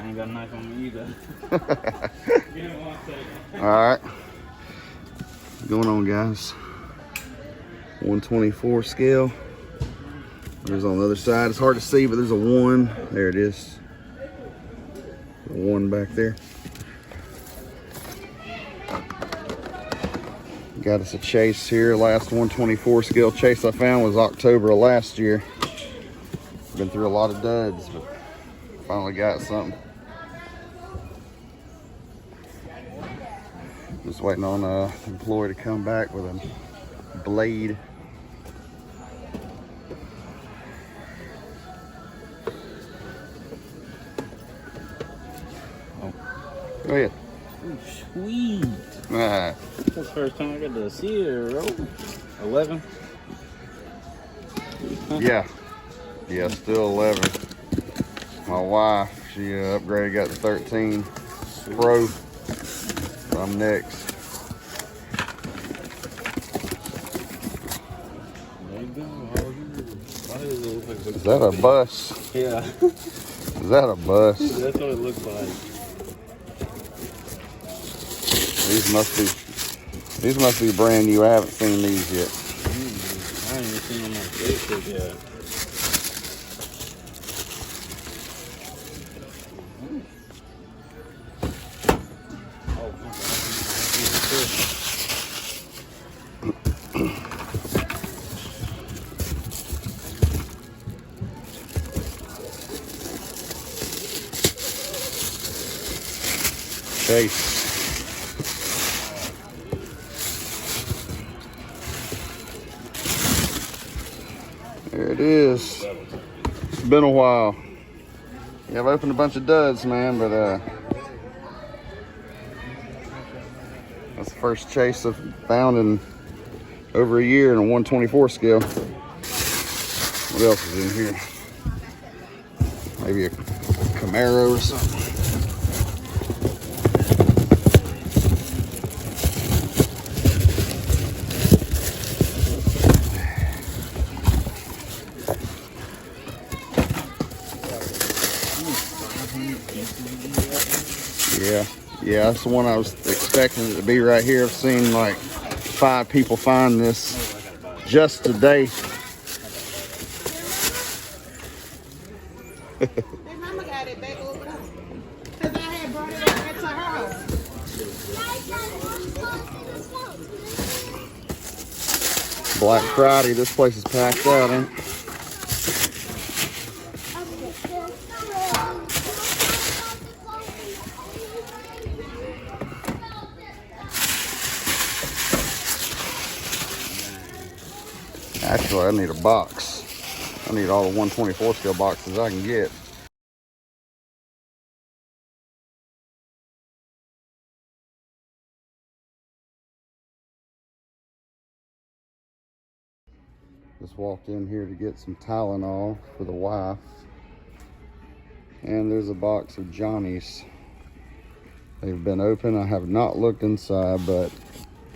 ain't got a knife on me either. Alright. Going on, guys. 124 scale. There's on the other side. It's hard to see, but there's a 1. There it is. A 1 back there. Got us a chase here. Last 124 scale chase I found was October of last year. Been through a lot of duds, but finally got something. Just waiting on an employee to come back with a blade. Oh. Go ahead. Ooh, sweet. Ah. That's the first time I got to see it, bro. 11? Yeah. Yeah, still 11. My wife, she upgraded, got the 13 Pro. So I'm next. There you go. Why does it look like Is that a bus? Yeah. Is that a bus? That's what it looks like. These must be brand new. I haven't seen these yet. I haven't even seen them on Facebook yet. Oh, Chase. There it is. It's been a while. Yeah, I've opened a bunch of duds, man, but that's the first chase I've found in over a year in a 124 scale. What else is in here? Maybe a Camaro or something. Yeah, that's the one I was expecting it to be right here. I've seen like 5 people find this just today. Mama got it back over there. Because I had brought it back to her house. Black Friday, this place is packed out, ain't it? Actually, I need a box. I need all the 124 scale boxes I can get. Just walked in here to get some Tylenol for the wife. And there's a box of Johnny's. They've been open. I have not looked inside, but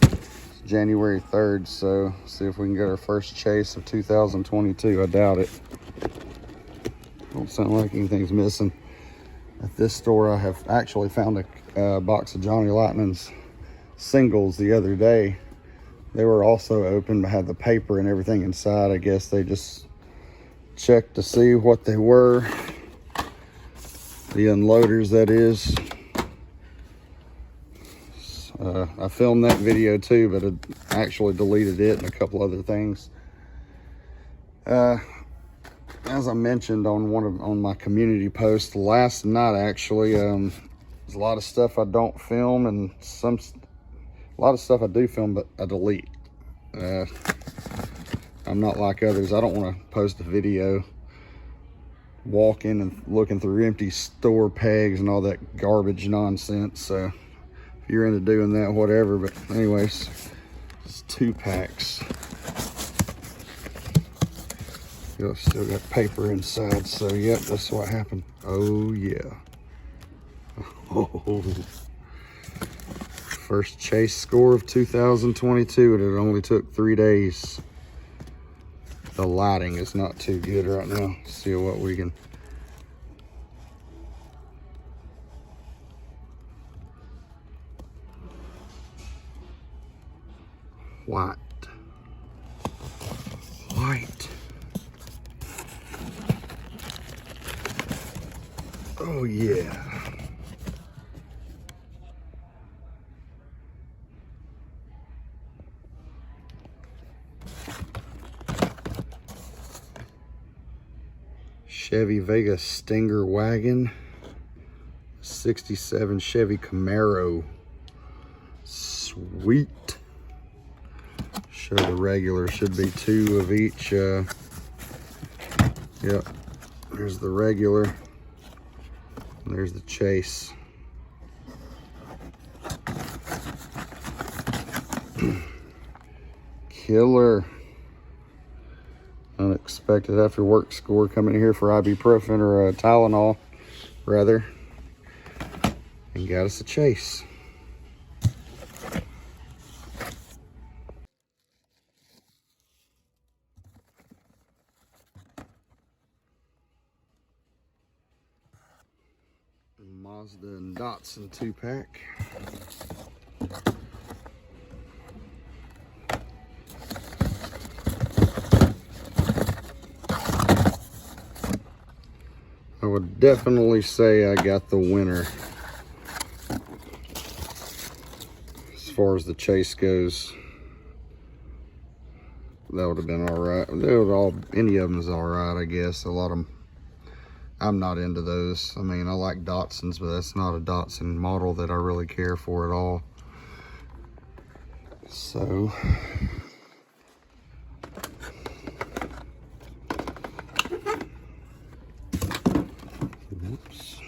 it's January 3rd, so see if we can get our first chase of 2022. I doubt it. Don't sound like anything's missing. At this store, I have actually found a box of Johnny Lightning's singles the other day. They were also open, but had the paper and everything inside. I guess they just checked to see what they were. The unloaders, that is. I filmed that video too, but I actually deleted it and a couple other things. As I mentioned on my community post last night, actually, there's a lot of stuff I don't film, and a lot of stuff I do film, but I delete. I'm not like others. I don't want to post a video walking and looking through empty store pegs and all that garbage nonsense. So if you're into doing that, whatever. But anyways, it's 2 packs. Still got paper inside, so yep, that's what happened. Oh yeah. Oh. First chase score of 2022, and it only took 3 days. The lighting is not too good right now. Let's see what we can. white. White. Oh yeah. Chevy Vega Stinger wagon. 67 Chevy Camaro. Sweet. Show the regular. Should be 2 of each. Yep. There's the regular. And there's the chase. Killer. Unexpected after work score coming in here for ibuprofen or Tylenol, rather. And got us a chase. Mazda and Datsun 2-pack. I would definitely say I got the winner as far as the chase goes. That would have been all right. Any of them is all right, I guess. A lot of them, I'm not into those. I mean, I like Datsuns, but that's not a Datsun model that I really care for at all. So, oops.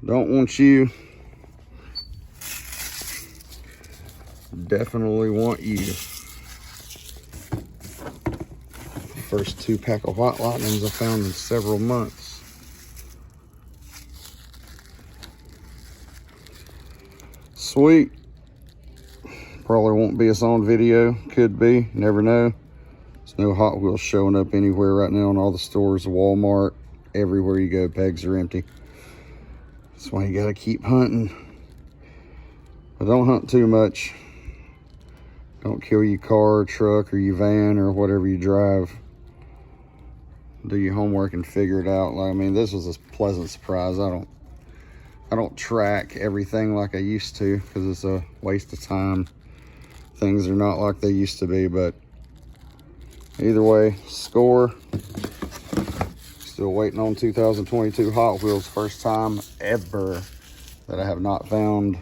Don't want you. Definitely want you. First 2-pack of White Lightnings I found in several months. Sweet. Probably won't be us on video. Could be. Never know. There's no Hot Wheels showing up anywhere right now in all the stores. Walmart. Everywhere you go, pegs are empty. That's why you gotta keep hunting. But don't hunt too much. Don't kill your car, truck, or your van, or whatever you drive. Do your homework and figure it out. I mean, this was a pleasant surprise. I don't track everything like I used to because it's a waste of time. Things are not like they used to be, but either way, score. Still waiting on 2022 Hot Wheels. First time ever that I have not found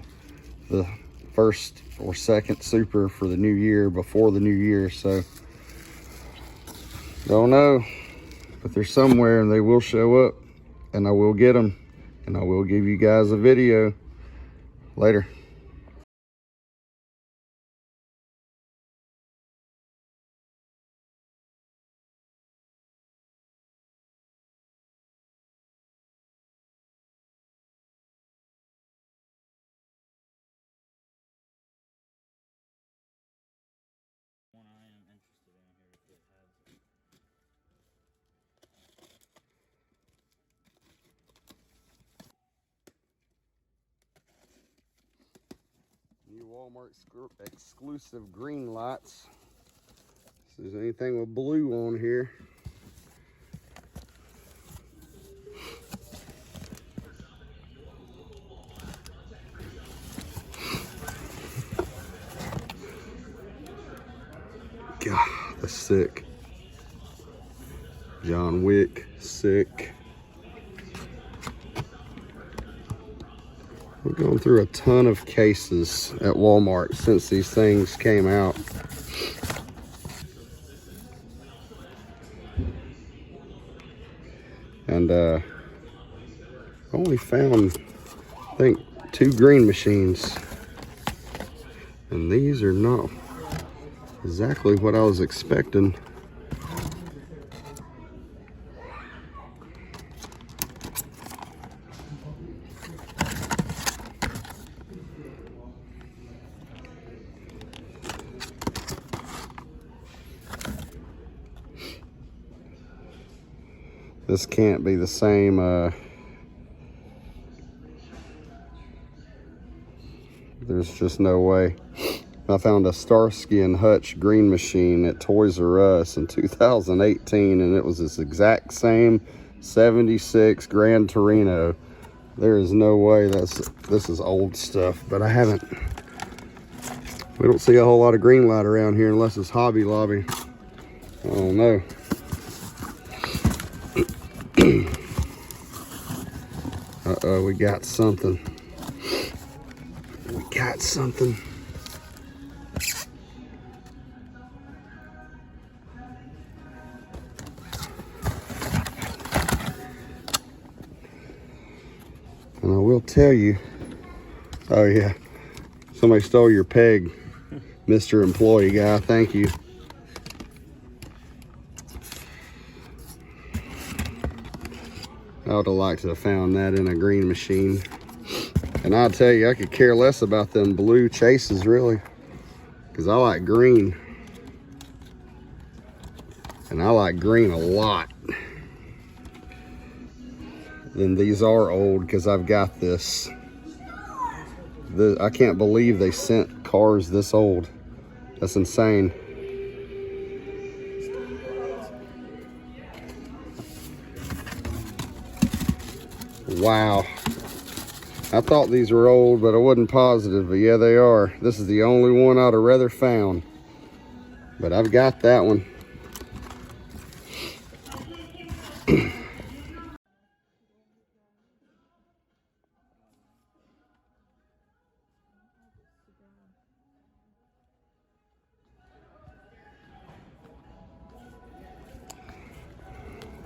the first or second super for the new year before the new year. So don't know, but they're somewhere and they will show up and I will get them and I will give you guys a video later. One I am interested in here if it has it. New Walmart exclusive Greenlights. If there's anything with blue on here. God, that's sick. John Wick, sick. We're going through a ton of cases at Walmart since these things came out. And only found, I think, 2 green machines. And these are not exactly what I was expecting. This can't be the same. There's just no way. I found a Starsky and Hutch green machine at Toys R Us in 2018, and it was this exact same 76 Gran Torino. There is no way this is old stuff, but we don't see a whole lot of Greenlight around here unless it's Hobby Lobby. I don't know. Uh-oh, we got something. We got something. And I will tell you, oh yeah, somebody stole your peg, Mr. Employee Guy, thank you. I would have liked to have found that in a green machine. And I'll tell you, I could care less about them blue chases, really, because I like green. And I like green a lot. Then these are old because I've got this. I can't believe they sent cars this old. That's insane. Wow. I thought these were old, but I wasn't positive, but yeah, they are. This is the only one I'd have rather found. But I've got that one.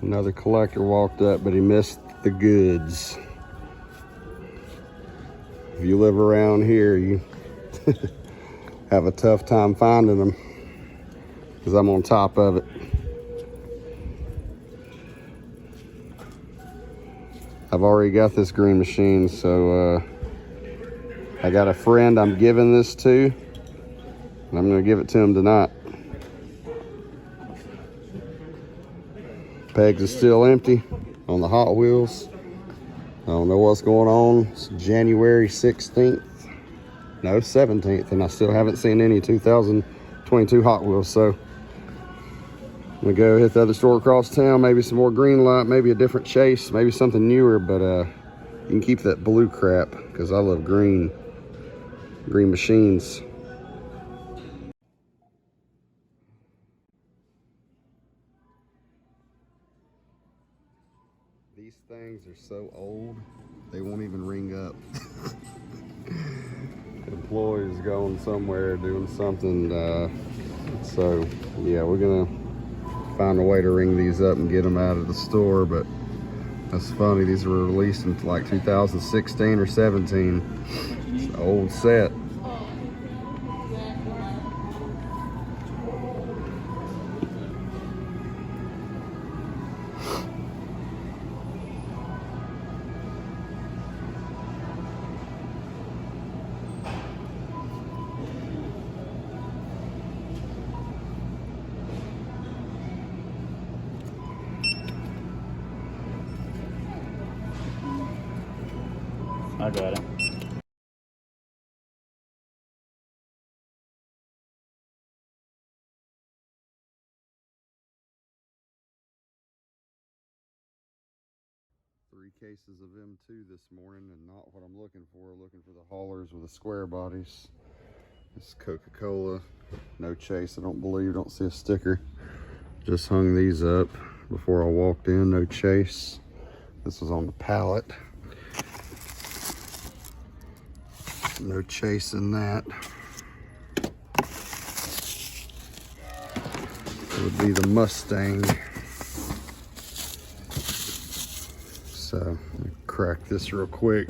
Another collector walked up, but he missed the goods. If you live around here, you have a tough time finding them because I'm on top of it. I've already got this green machine, so I got a friend I'm giving this to, and I'm going to give it to him tonight. Pegs are still empty on the Hot Wheels. I don't know what's going on. It's January 16th, no, 17th, and I still haven't seen any 2022 Hot Wheels, so I'm gonna go hit the other store across town, maybe some more Greenlight, maybe a different chase, maybe something newer, but you can keep that blue crap because I love green machines. These things are so old, they won't even ring up. Employees going somewhere doing something, so yeah, we're gonna find a way to ring these up and get them out of the store. But that's funny, these were released in like 2016 or 17. It's an old set. I got it. Three cases of M2 this morning, and not what I'm looking for. Looking for the haulers with the square bodies. This is Coca-Cola, no chase, I don't believe, don't see a sticker. Just hung these up before I walked in, no chase. This was on the pallet. No chase in that. It would be the Mustang. So, let me crack this real quick.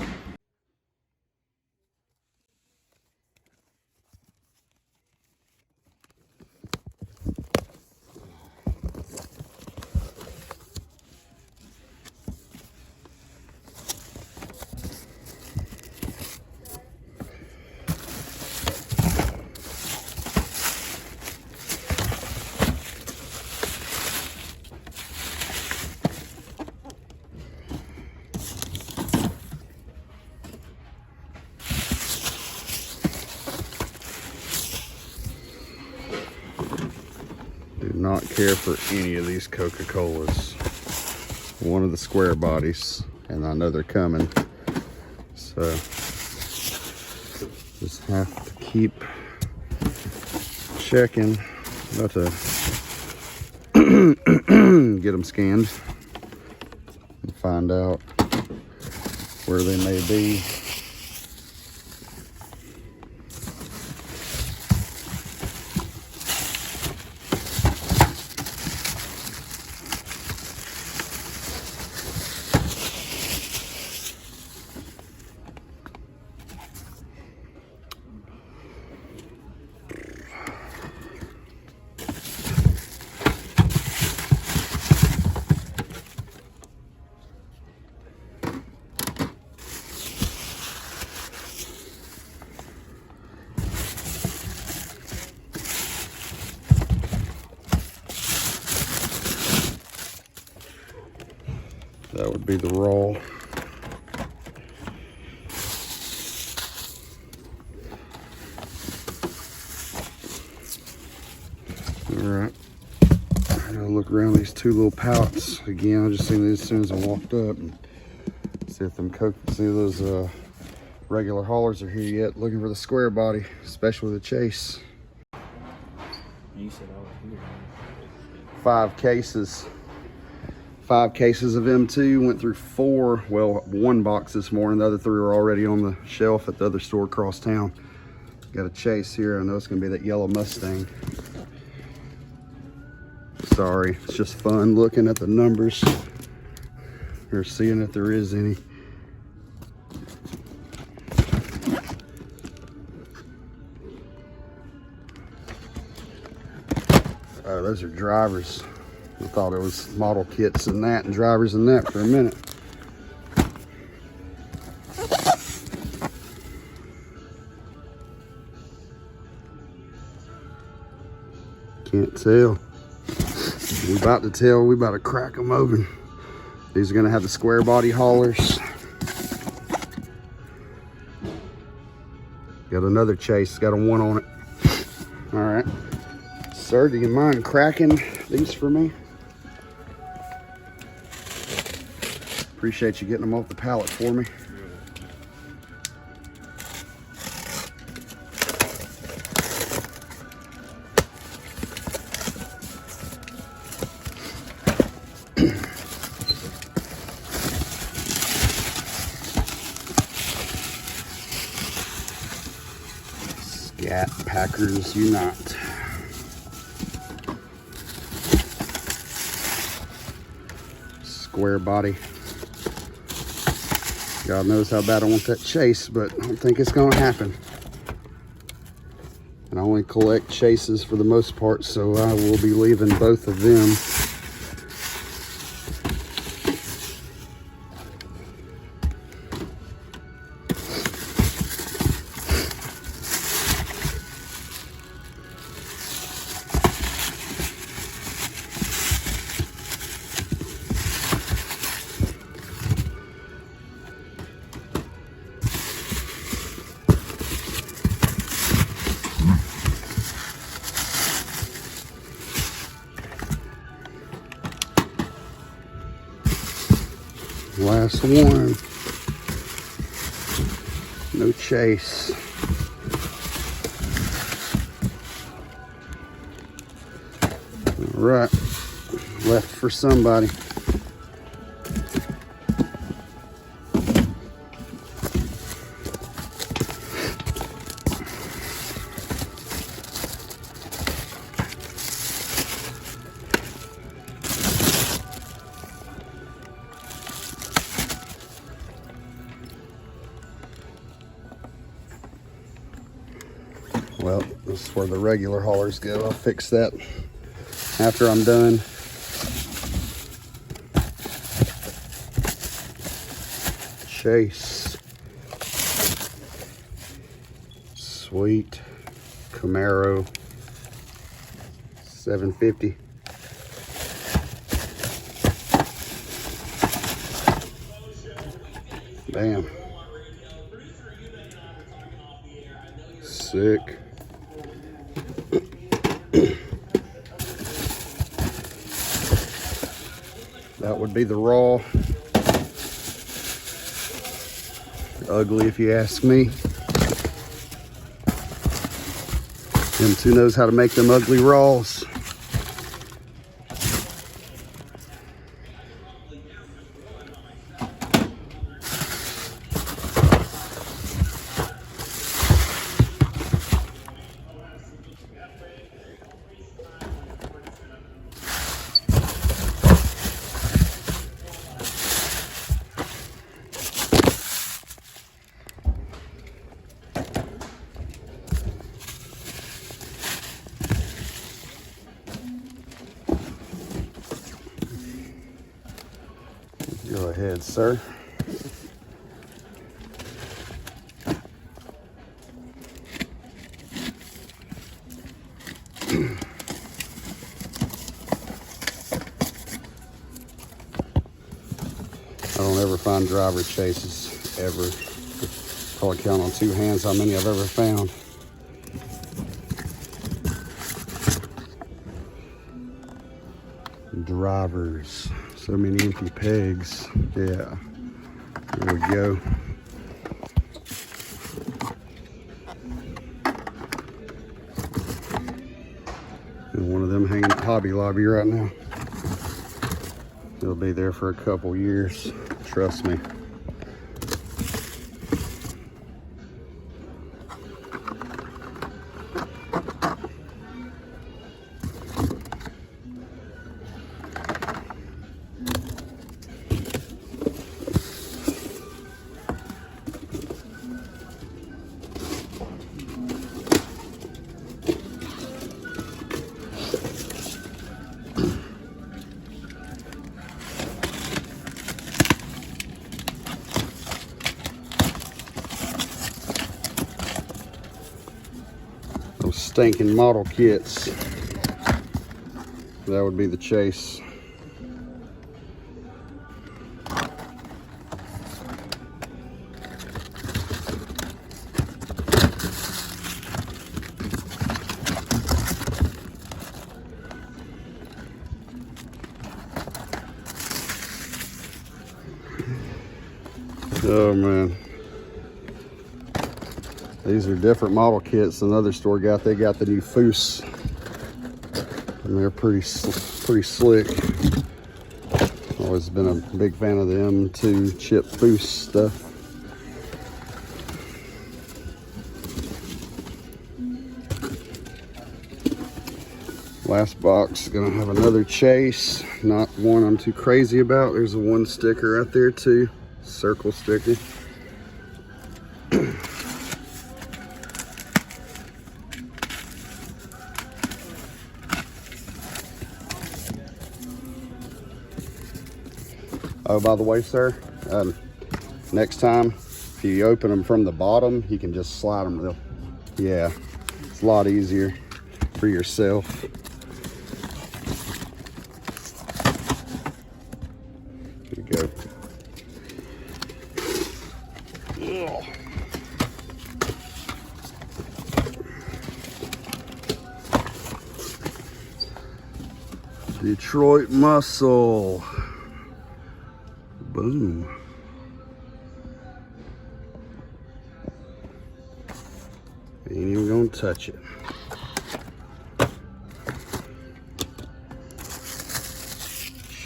not care for any of these Coca-Colas. One of the square bodies, and I know they're coming. So just have to keep checking. About to get them scanned and find out where they may be. That would be the roll. All right, I gotta look around these two little pallets again. I just seen these as soon as I walked up, and see if those regular haulers are here yet. Looking for the square body, especially the Chase. You said I was here. 5 cases. 5 cases of M2, went through 4, well, 1 box this morning. The other 3 are already on the shelf at the other store across town. Got a Chase here. I know it's gonna be that yellow Mustang. Sorry, it's just fun looking at the numbers or seeing if there is any. Oh, those are drivers. I thought it was model kits and that, and drivers and that for a minute. Can't tell. We about to tell. We about to crack them open. These are gonna have the square body haulers. Got another Chase. Got a 1 on it. All right, sir. Do you mind cracking these for me? Appreciate you getting them off the pallet for me. Scat Packers Unite. Square body. God knows how bad I want that Chase, but I don't think it's gonna happen. And I only collect Chases for the most part, so I will be leaving both of them. Last one. No Chase. All right. Left for somebody. Well, this is where the regular haulers go. I'll fix that after I'm done. Chase. Sweet. Camaro. 750. Bam. Sick. That would be the raw. Ugly if you ask me. M2 knows how to make them ugly raws. Go ahead, sir. I don't ever find driver chases, ever. Probably count on two hands how many I've ever found. Drivers. So many empty pegs. Yeah. There we go. And one of them hanging at Hobby Lobby right now. It'll be there for a couple years. Trust me. Those stinking model kits. That would be the chase. Oh man. These are different model kits than the other store got. They got the new Foose, and they're pretty slick. Always been a big fan of the M2 chip Foose stuff. Last box, gonna have another chase. Not one I'm too crazy about. There's a one sticker right there too, circle sticker. Oh, by the way, sir, next time, if you open them from the bottom, you can just slide them. Yeah, it's a lot easier for yourself. Here you go. Ugh. Detroit Muscle. Boom. Ain't even gonna touch it.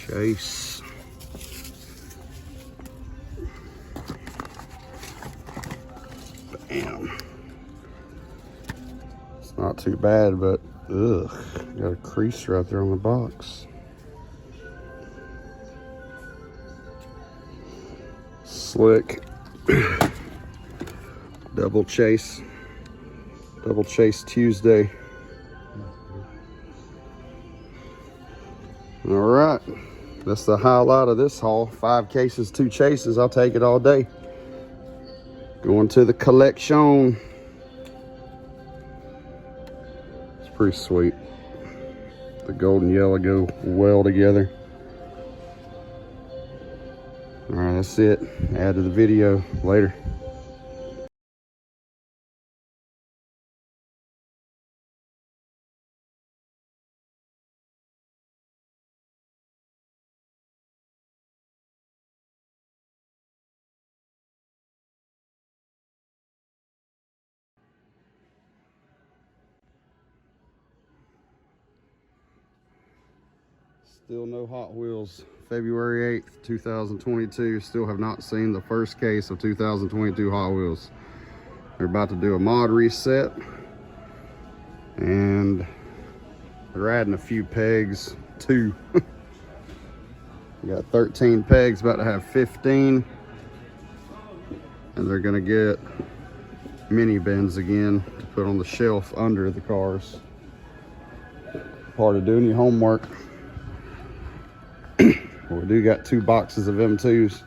Chase. Bam. It's not too bad, but ugh, got a crease right there on the box. Slick. Double chase Tuesday. All right, that's the highlight of this haul. 5 cases, 2 chases. I'll take it all day. Going to the collection. It's pretty sweet. The gold and yellow go well together. All right, that's it. Add to the video. Later. Still no Hot Wheels. February 8th, 2022. Still have not seen the first case of 2022 Hot Wheels. They're about to do a mod reset. And they're adding a few pegs, 2. We got 13 pegs, about to have 15. And they're gonna get mini bins again to put on the shelf under the cars. Part of doing your homework. Well, we do got 2 boxes of M2s.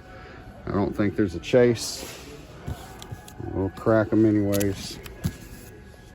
I don't think there's a chase. We'll crack them anyways.